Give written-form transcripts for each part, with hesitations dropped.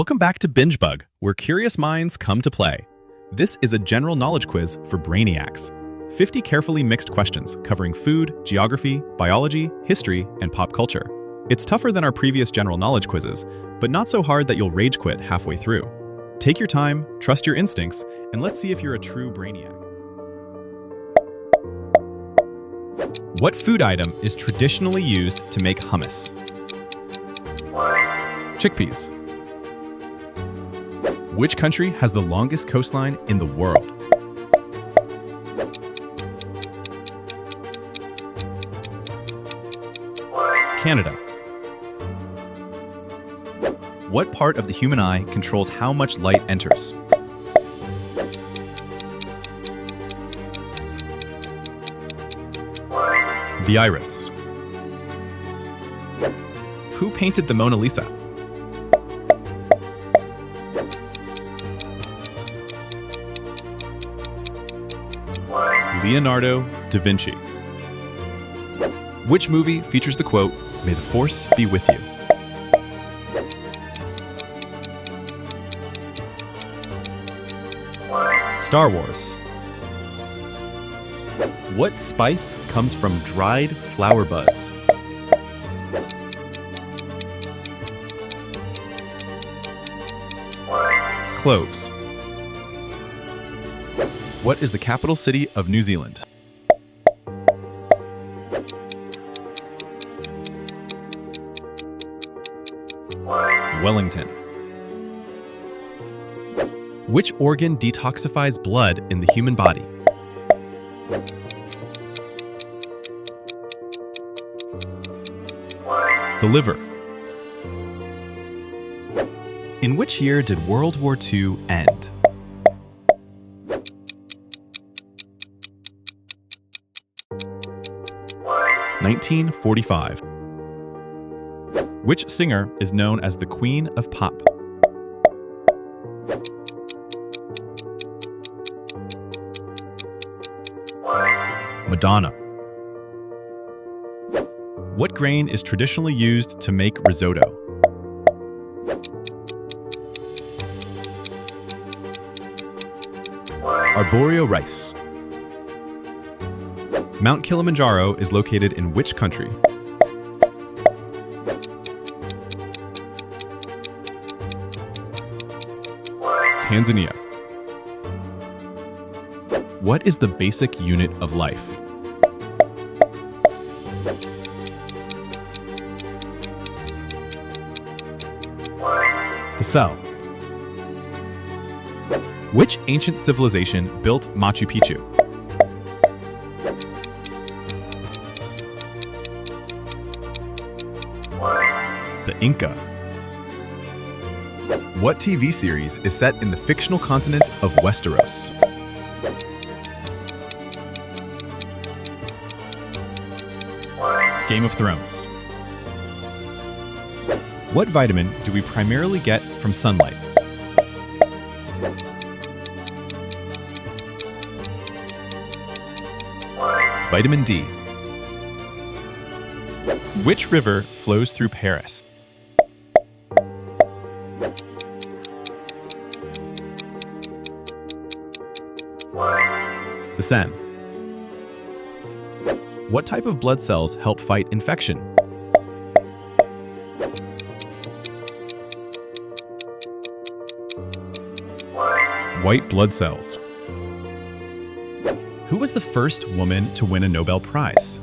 Welcome back to Binge Bug, where curious minds come to play. This is a general knowledge quiz for Brainiacs. 50 carefully mixed questions covering food, geography, biology, history, and pop culture. It's tougher than our previous general knowledge quizzes, but not so hard that you'll rage quit halfway through. Take your time, trust your instincts, and let's see if you're a true Brainiac. What food item is traditionally used to make hummus? Chickpeas. Which country has the longest coastline in the world? Canada. What part of the human eye controls how much light enters? The iris. Who painted the Mona Lisa? Leonardo da Vinci. Which movie features the quote, "May the Force be with you"? Star Wars. What spice comes from dried flower buds? Cloves. What is the capital city of New Zealand? Wellington. Which organ detoxifies blood in the human body? The liver. In which year did World War II end? (1945). Which singer is known as the Queen of Pop? Madonna. What grain is traditionally used to make risotto? Arborio rice. Mount Kilimanjaro is located in which country? Tanzania. What is the basic unit of life? The cell. Which ancient civilization built Machu Picchu? The Inca. What TV series is set in the fictional continent of Westeros? Game of Thrones. What vitamin do we primarily get from sunlight? Vitamin D. Which river flows through Paris? The Seine. What type of blood cells help fight infection? White blood cells. Who was the first woman to win a Nobel Prize?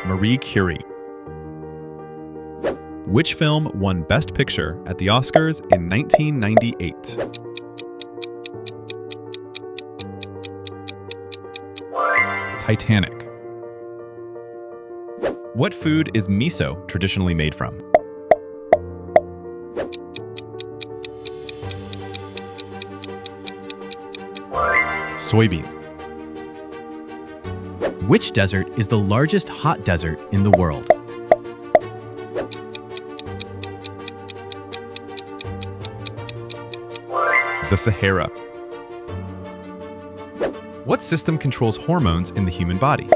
Marie Curie. Which film won Best Picture at the Oscars in 1998? Titanic. What food is miso traditionally made from? Soybeans. Which desert is the largest hot desert in the world? The Sahara. What system controls hormones in the human body?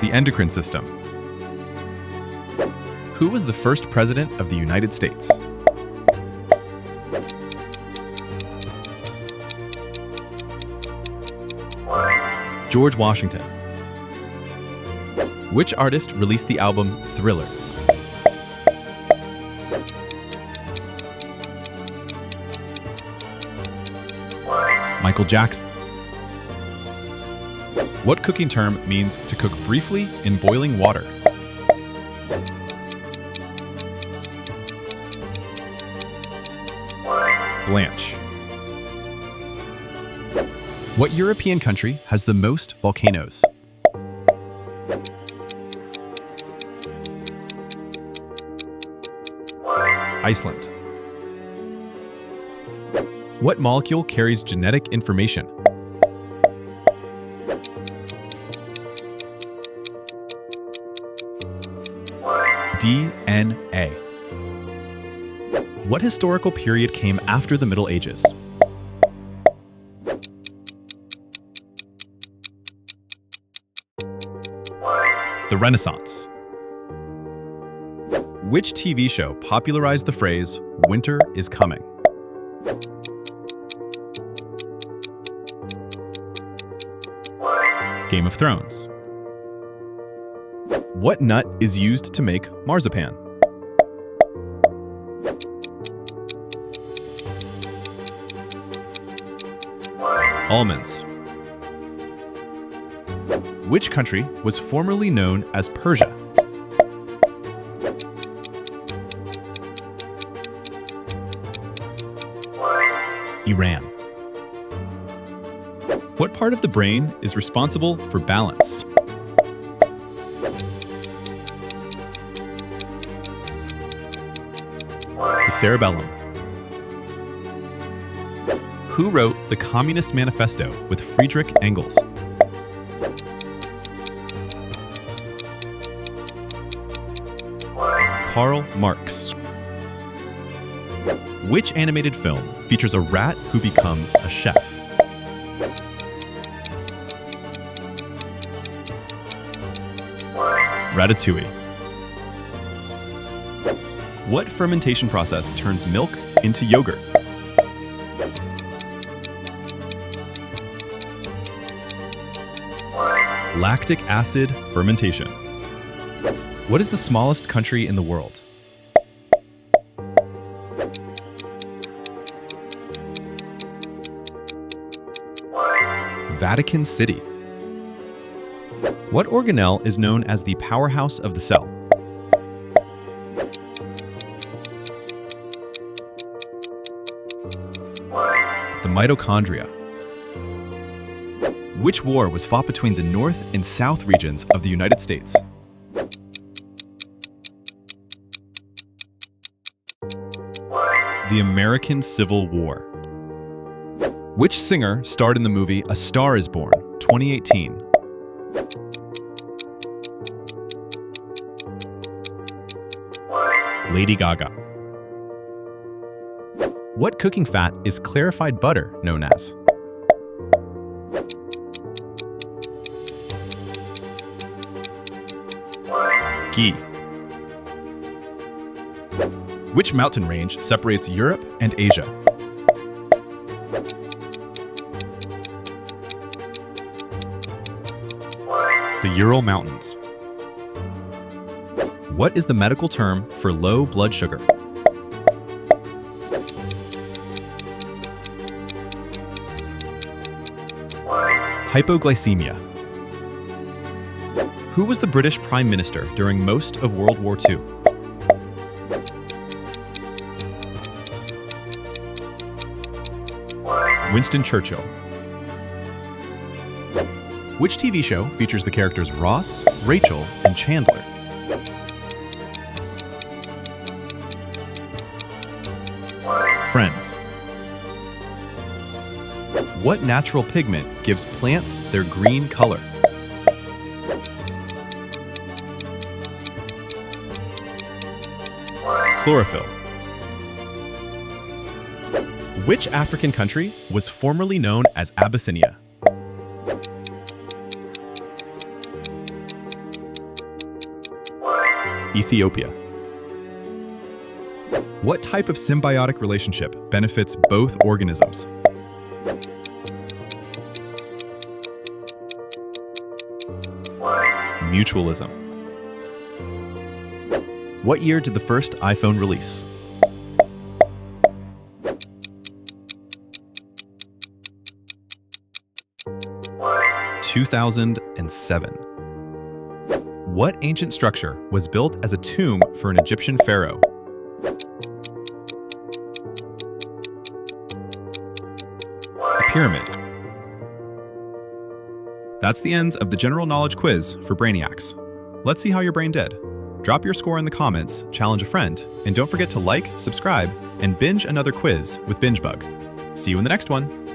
The endocrine system. Who was the first president of the United States? George Washington. Which artist released the album Thriller? Michael Jackson. What cooking term means to cook briefly in boiling water? Blanch. What European country has the most volcanoes? Iceland. What molecule carries genetic information? DNA. What historical period came after the Middle Ages? The Renaissance. Which TV show popularized the phrase, "Winter is coming"? Game of Thrones. What nut is used to make marzipan? Almonds. Which country was formerly known as Persia? Iran. What part of the brain is responsible for balance? The cerebellum. Who wrote the Communist Manifesto with Friedrich Engels? Karl Marx. Which animated film features a rat who becomes a chef? Ratatouille. What fermentation process turns milk into yogurt? Lactic acid fermentation. What is the smallest country in the world? Vatican City. What organelle is known as the powerhouse of the cell? The mitochondria. Which war was fought between the North and South regions of the United States? The American Civil War. Which singer starred in the movie A Star is Born, 2018? Lady Gaga. What cooking fat is clarified butter known as? Ghee. Which mountain range separates Europe and Asia? The Ural Mountains. What is the medical term for low blood sugar? Hypoglycemia. Who was the British Prime Minister during most of World War II? Winston Churchill. Which TV show features the characters Ross, Rachel, and Chandler? Friends. What natural pigment gives plants their green color? Chlorophyll. Which African country was formerly known as Abyssinia? Ethiopia. What type of symbiotic relationship benefits both organisms? Mutualism. What year did the first iPhone release? 2007. What ancient structure was built as a tomb for an Egyptian pharaoh? A pyramid. That's the end of the general knowledge quiz for Brainiacs. Let's see how your brain did. Drop your score in the comments, challenge a friend, and don't forget to like, subscribe, and binge another quiz with BingeBug. See you in the next one.